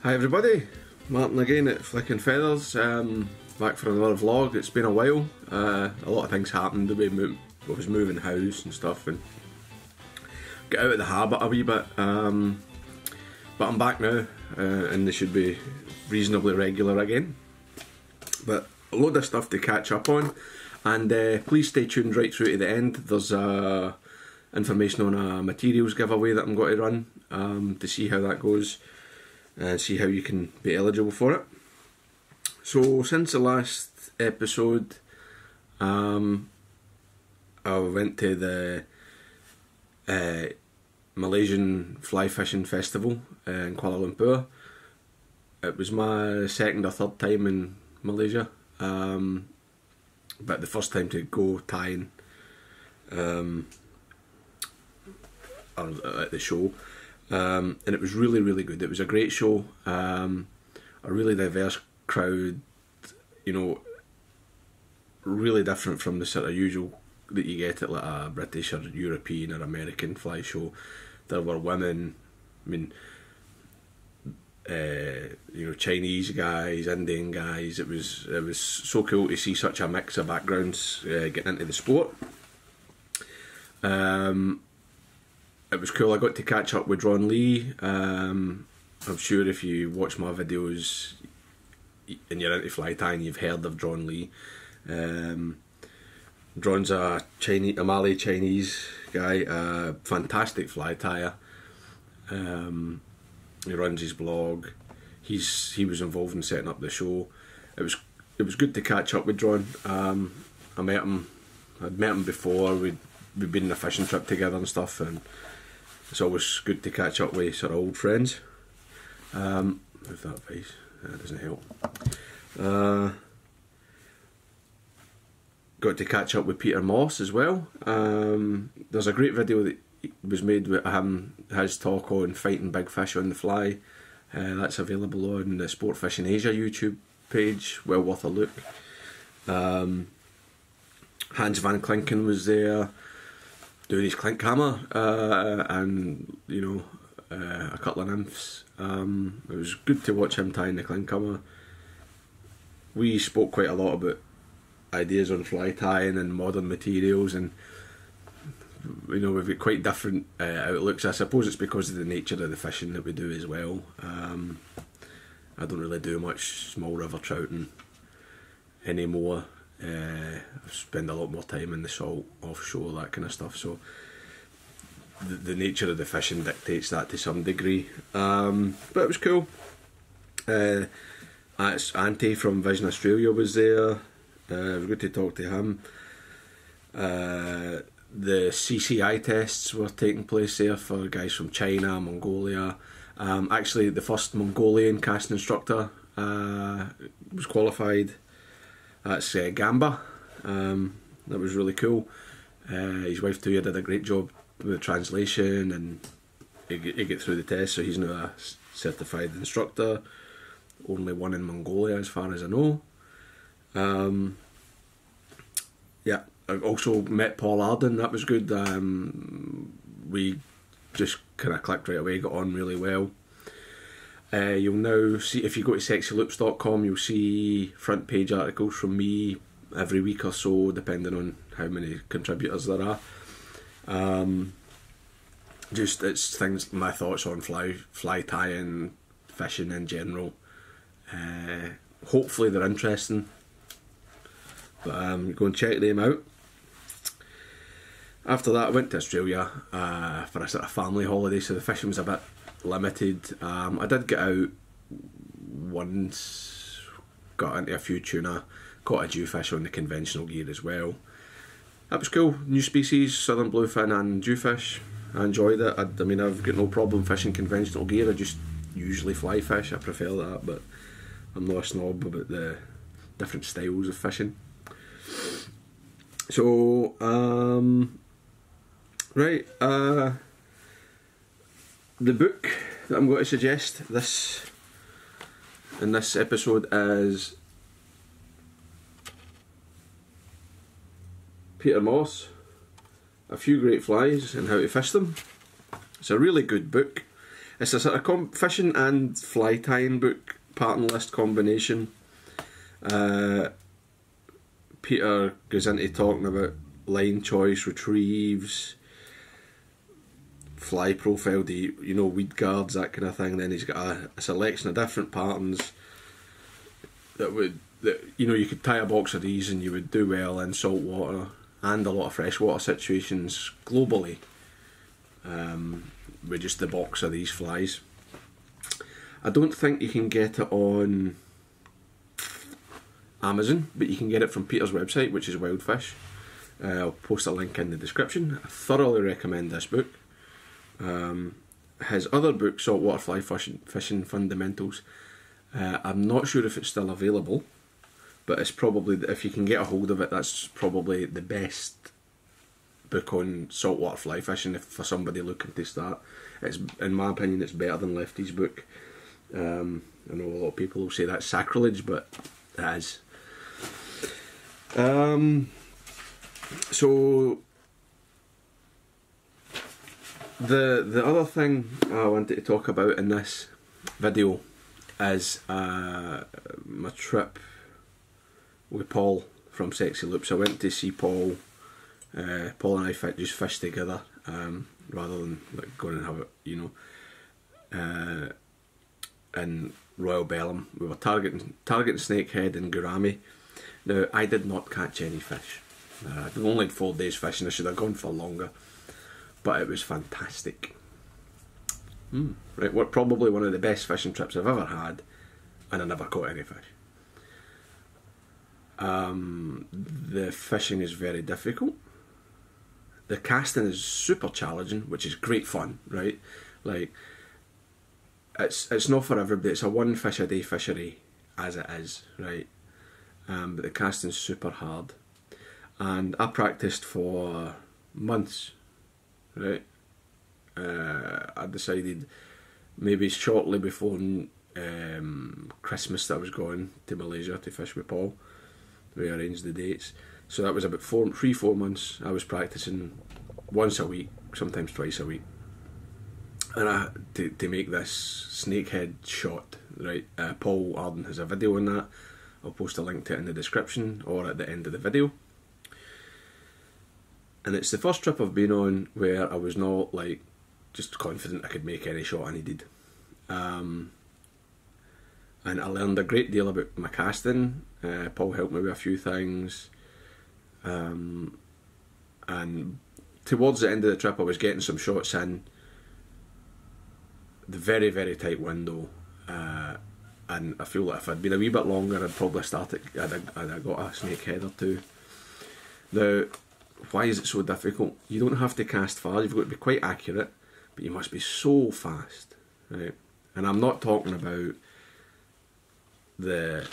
Hi everybody, Martin again at Flicking Feathers, back for another vlog. It's been a while, a lot of things happened. I was moving house and stuff and get out of the habit a wee bit, but I'm back now and they should be reasonably regular again. But a load of stuff to catch up on, and please stay tuned right through to the end. There's information on a materials giveaway that I'm going to run to see how that goes and see how you can be eligible for it. So since the last episode, I went to the Malaysian fly fishing festival in Kuala Lumpur. It was my second or third time in Malaysia, but the first time to go tying at the show. And it was really good. It was a great show, a really diverse crowd, you know, really different from the sort of usual that you get at like a British or European or American fly show. There were women, I mean, you know, Chinese guys, Indian guys. It was so cool to see such a mix of backgrounds getting into the sport. It was cool. I got to catch up with Ron Lee. I'm sure if you watch my videos and you're into fly tying, you've heard of Ron Lee. Ron's a Malay Chinese guy, fantastic fly tyer. He runs his blog. He was involved in setting up the show. It was good to catch up with Ron. I met him. I'd met him before. We'd been on a fishing trip together and stuff, and it's always good to catch up with sort of old friends. Move that face, that doesn't help. Got to catch up with Peter Moss as well. There's a great video that was made with him, his talk on fighting big fish on the fly. That's available on the Sport Fishing Asia YouTube page, well worth a look. Hans van Klinken was there doing his clink hammer, and you know, a couple of nymphs. It was good to watch him tying the clink hammer. We spoke quite a lot about ideas on fly tying and modern materials, and you know, we've got quite different outlooks. I suppose it's because of the nature of the fishing that we do as well. I don't really do much small river trouting anymore. I spend a lot more time in the salt, offshore, that kind of stuff, so the nature of the fishing dictates that to some degree. But it was cool. Ante from Vision Australia was there. It was good to talk to him. The CCI tests were taking place there for guys from China, Mongolia. Actually, the first Mongolian casting instructor was qualified. That's Gamba. That was really cool. His wife Tuya did a great job with the translation, and he got through the test, so he's now a certified instructor. Only one in Mongolia as far as I know. Yeah, I also met Paul Arden. That was good. We just kind of clicked right away, got on really well. You'll now see, if you go to sexyloops.com, you'll see front page articles from me every week or so, depending on how many contributors there are. Just it's things, my thoughts on fly tying, fishing in general. Hopefully they're interesting, but go and check them out. After that, I went to Australia for a sort of family holiday, so the fishing was a bit limited. I did get out once, got into a few tuna, caught a jewfish on the conventional gear as well. That was cool. New species, southern bluefin and jewfish. I enjoyed it. I mean, I've got no problem fishing conventional gear. I just usually fly fish. I prefer that, but I'm not a snob about the different styles of fishing. So, right, the book that I'm going to suggest in this episode is Peter Moss, A Few Great Flies and How to Fish Them. It's a really good book. It's a sort of fishing and fly tying book, pattern list combination. Peter goes into talking about line choice, retrieves, fly profile, weed guards, that kind of thing. Then he's got a selection of different patterns that you could tie a box of these and you would do well in salt water and a lot of freshwater situations globally, with just the box of these flies. I don't think you can get it on Amazon, but you can get it from Peter's website, which is Wildfish. I'll post a link in the description. I thoroughly recommend this book. His other book, Saltwater Fly Fishing Fundamentals, I'm not sure if it's still available, but it's probably, if you can get a hold of it, that's probably the best book on saltwater fly fishing for somebody looking to start. It's, in my opinion, it's better than Lefty's book. I know a lot of people will say that's sacrilege, but it is. So the other thing I wanted to talk about in this video is my trip with Paul from Sexy Loops. I went to see Paul. Paul and I just fished together, rather than like going and have it, in Royal Bellum. We were targeting snakehead and gourami. Now, I did not catch any fish. I only had 4 days fishing. I should have gone for longer, but it was fantastic. Right, probably one of the best fishing trips I've ever had, and I never caught any fish. The fishing is very difficult. The casting is super challenging, which is great fun, right? Like, it's not for everybody. It's a 1 fish a day fishery, as it is, right? But the casting's super hard, and I practiced for months, right? I decided maybe shortly before Christmas that I was going to Malaysia to fish with Paul. We arranged the dates, so that was about 3-4 months. I was practicing once a week, sometimes twice a week, and to make this snakehead shot, right? Paul Arden has a video on that. I'll post a link to it in the description or at the end of the video. And it's the first trip I've been on where I was not like just confident I could make any shot I needed. And I learned a great deal about my casting. Paul helped me with a few things. And towards the end of the trip I was getting some shots in. The very, very tight window. And I feel like if I'd been a wee bit longer, I'd probably started. I'd have got a snakehead or 2. Now, why is it so difficult? You don't have to cast far. You've got to be quite accurate, but you must be so fast, right? And I'm not talking about the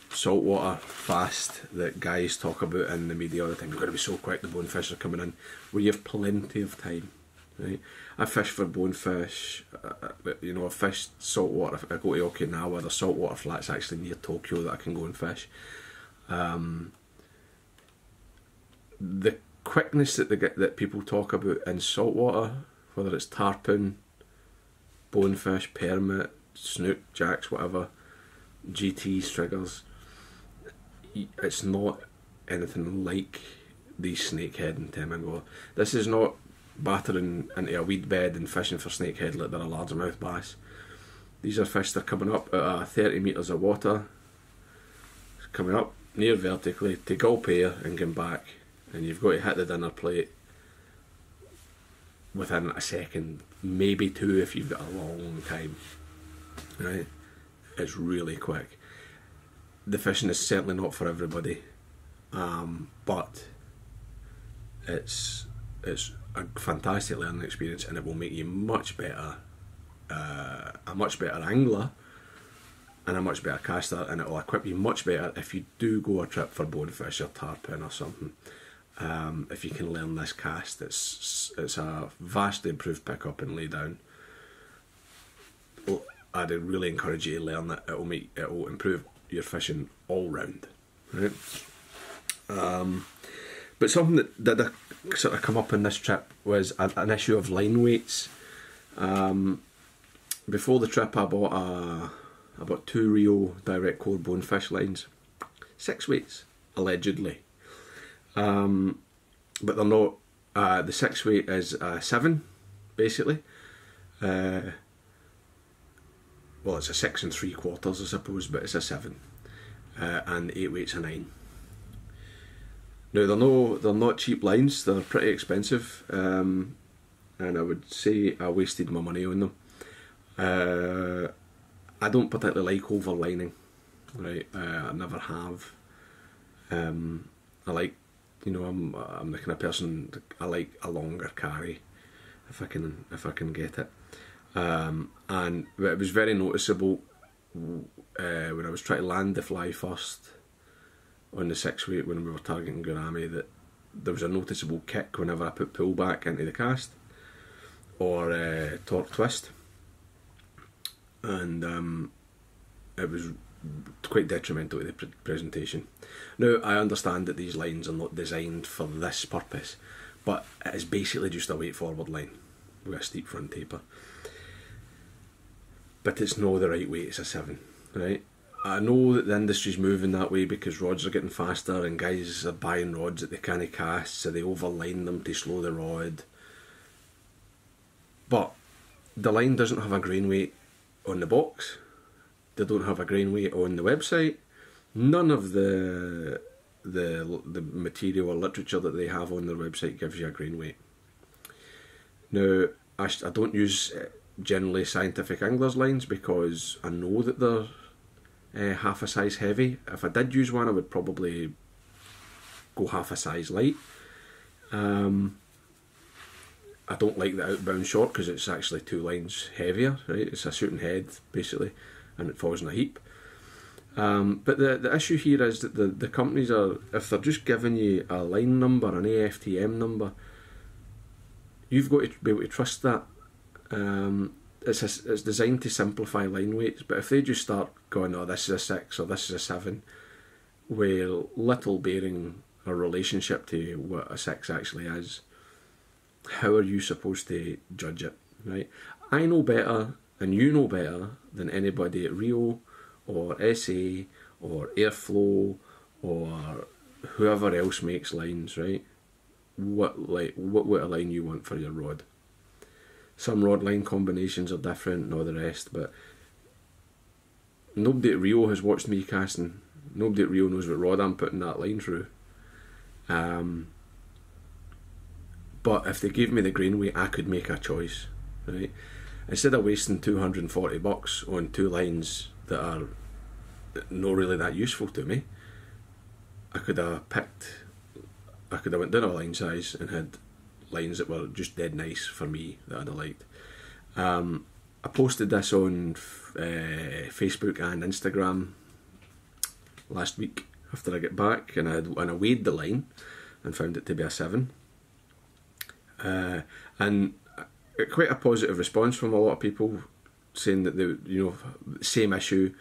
saltwater fast that guys talk about in the media all the time. You've got to be so quick. The bonefish are coming in, where you have plenty of time. Right? I fish for bonefish, I fished saltwater. I go to Okinawa, there's saltwater flats actually near Tokyo that I can go and fish. The quickness that people talk about in saltwater, whether it's tarpon, bonefish, permit, snook, jacks, whatever, GTs, triggers, it's not anything like these snakehead and temangor. This is not battering into a weed bed and fishing for snakehead like they're a largemouth bass. These are fish that are coming up at 30 metres of water, coming up near vertically to gulp air and come back, and you've got to hit the dinner plate within a second, maybe 2 if you've got a long time, right? It's really quick. The fishing is certainly not for everybody, but it's a fantastic learning experience, and it will make you much better, a much better angler and a much better caster, and it will equip you much better if you do go a trip for bonefish or tarpon or something. If you can learn this cast, it's a vastly improved pickup and lay down. I'd really encourage you to learn it. It will improve your fishing all round, right? But something that did sort of come up in this trip was an issue of line weights. before the trip I bought 2 Rio direct core bonefish lines, 6 weights allegedly, but they're not. The 6 weight is 7 basically. Well, it's a 6 3/4 I suppose, but it's a 7, and 8 weight's a 9. Now they're not cheap lines. They're pretty expensive, and I would say I wasted my money on them. I don't particularly like overlining, right? I never have. I like, I'm the kind of person that I like a longer carry, if I can get it. And it was very noticeable when I was trying to land the fly first on the 6 weight when we were targeting gourami, that there was a noticeable kick whenever I put pull back into the cast or torque twist, and it was quite detrimental to the presentation. Now I understand that these lines are not designed for this purpose, but it is basically just a weight forward line with a steep front taper. But it's not the right weight, it's a 7, right? I know that the industry's moving that way because rods are getting faster and guys are buying rods that they can't cast, so they overline them to slow the rod. But the line doesn't have a grain weight on the box. They don't have a grain weight on the website. None of the material or literature that they have on their website gives you a grain weight. Now, I don't use generally scientific anglers lines because I know that they're half a size heavy. If I did use one, I would probably go half a size light. I don't like the outbound short because it's actually 2 lines heavier, right? It's a shooting head basically, and it falls in a heap. But the issue here is that the companies are, if they're just giving you a line number, an AFTM number, you've got to be able to trust that. It's designed to simplify line weights, but if they just start going, oh, this is a 6 or this is a 7, with little bearing a relationship to what a 6 actually is, how are you supposed to judge it, right? I know better, and you know better than anybody at Rio or SA or Airflow or whoever else makes lines, right? What a line you want for your rod. Some rod line combinations are different and all the rest, but nobody at Rio has watched me casting. Nobody at Rio knows what rod I'm putting that line through. But if they gave me the grain weight, I could make a choice, right? Instead of wasting $240 on 2 lines that are not really that useful to me, I could have went down a line size and had lines that were just dead nice for me that I'd have liked. I posted this on Facebook and Instagram last week after I get back, and I weighed the line and found it to be a 7. And quite a positive response from a lot of people saying that they, same issue,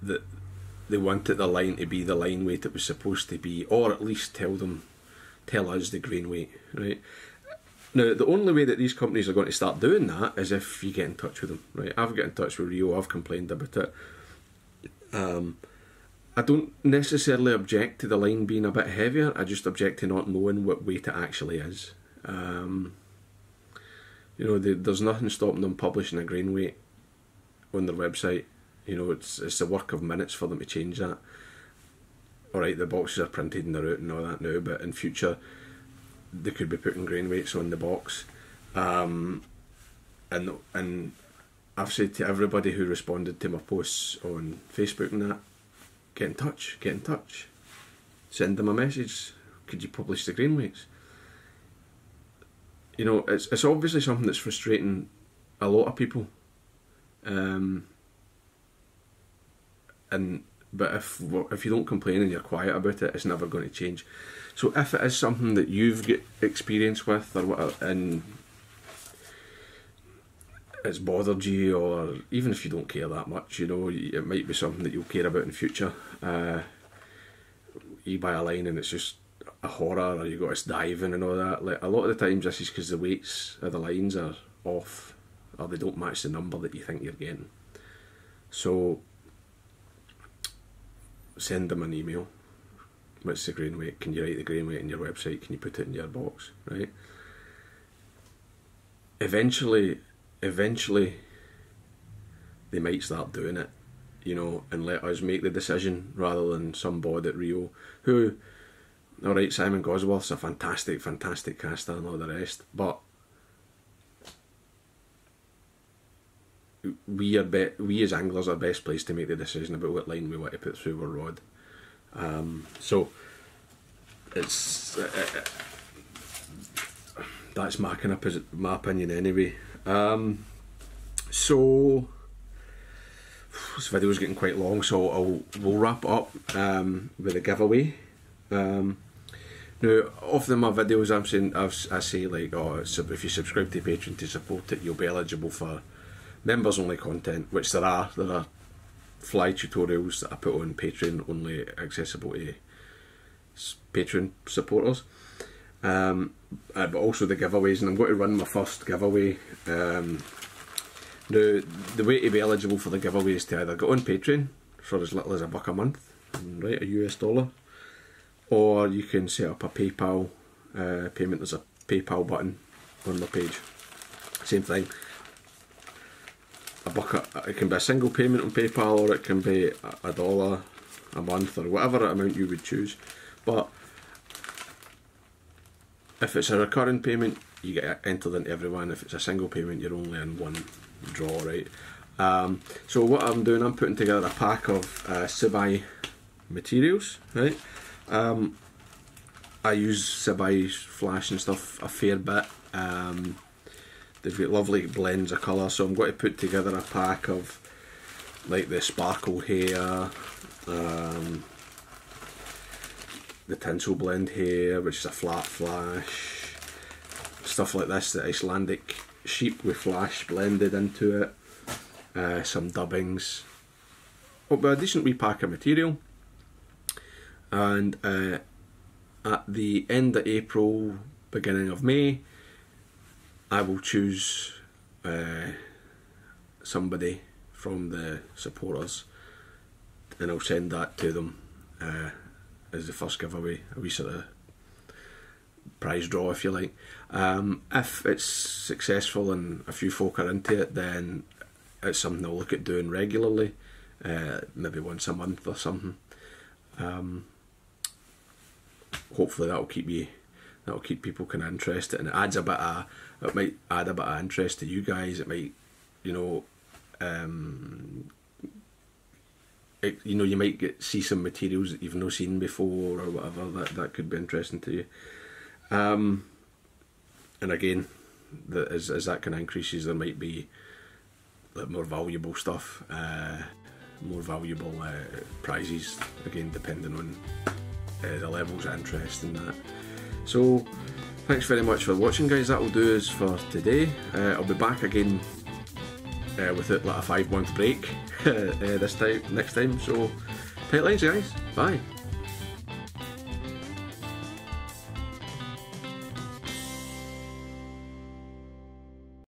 that they wanted the line to be the line weight it was supposed to be, or at least tell us the grain weight, right? Now, the only way that these companies are going to start doing that is if you get in touch with them, right? I've got in touch with Rio, I've complained about it. I don't necessarily object to the line being a bit heavier, I just object to not knowing what weight it actually is. There's nothing stopping them publishing a grain weight on their website. It's a work of minutes for them to change that. Alright, the boxes are printed and they're out and all that now, but in future they could be putting grain weights on the box. And I've said to everybody who responded to my posts on Facebook and that, get in touch. Send them a message. Could you publish the grain weights? It's obviously something that's frustrating a lot of people. But if you don't complain and you're quiet about it, it's never going to change. So if it is something that you've got experience with or whatever, and it's bothered you, or even if you don't care that much, it might be something that you'll care about in future. You buy a line and it's just a horror, or you got us diving and all that. Like, a lot of the times this is because the weights of the lines are off, or they don't match the number that you think you're getting. So send them an email. What's the grain weight? Can you write the grain weight in your website? Can you put it in your box, right? Eventually they might start doing it, you know, and let us make the decision rather than some bod at Rio who, alright, Simon Gosworth's a fantastic caster and all the rest, but we as anglers are best placed to make the decision about what line we want to put through our rod. So it's that's my opinion anyway. So this video's getting quite long, so we'll wrap up with a giveaway. Now, often in my videos I say like, oh, so if you subscribe to Patreon to support it, you'll be eligible for members only content, which there are fly tutorials that I put on Patreon, only accessible to Patreon supporters. But also the giveaways, and I'm going to run my first giveaway. Now, the way to be eligible for the giveaway is to either go on Patreon for as little as $1 a month, right, $1, or you can set up a PayPal payment. There's a PayPal button on the page. Same thing. It can be a single payment on PayPal, or it can be $1 a month, or whatever amount you would choose. But if it's a recurring payment, you get entered into everyone. If it's a single payment, you're only in one draw, right? So what I'm doing, I'm putting together a pack of Sibai materials, right? I use Sibai flash and stuff a fair bit. They've got lovely blends of colour, so I'm going to put together a pack of like the sparkle hair, the tinsel blend hair, which is a flat flash, stuff like this, the Icelandic sheep with flash blended into it, some dubbings, but a decent wee pack of material. And at the end of April, beginning of May, I will choose somebody from the supporters, and I'll send that to them as the first giveaway, a wee sort of prize draw, if you like. If it's successful and a few folk are into it, then it's something I'll look at doing regularly, maybe once a month or something. Hopefully that'll keep people kind of interested, and it might add a bit of interest to you guys. It might, you know, you might see some materials that you've not seen before or whatever. That could be interesting to you. And again, as that kind of increases, there might be like more valuable stuff, more valuable prizes. Again, depending on the levels of interest in that. So, thanks very much for watching, guys. That will do us for today. I'll be back again without like a 5-month break next time. So, tight lines, guys. Bye.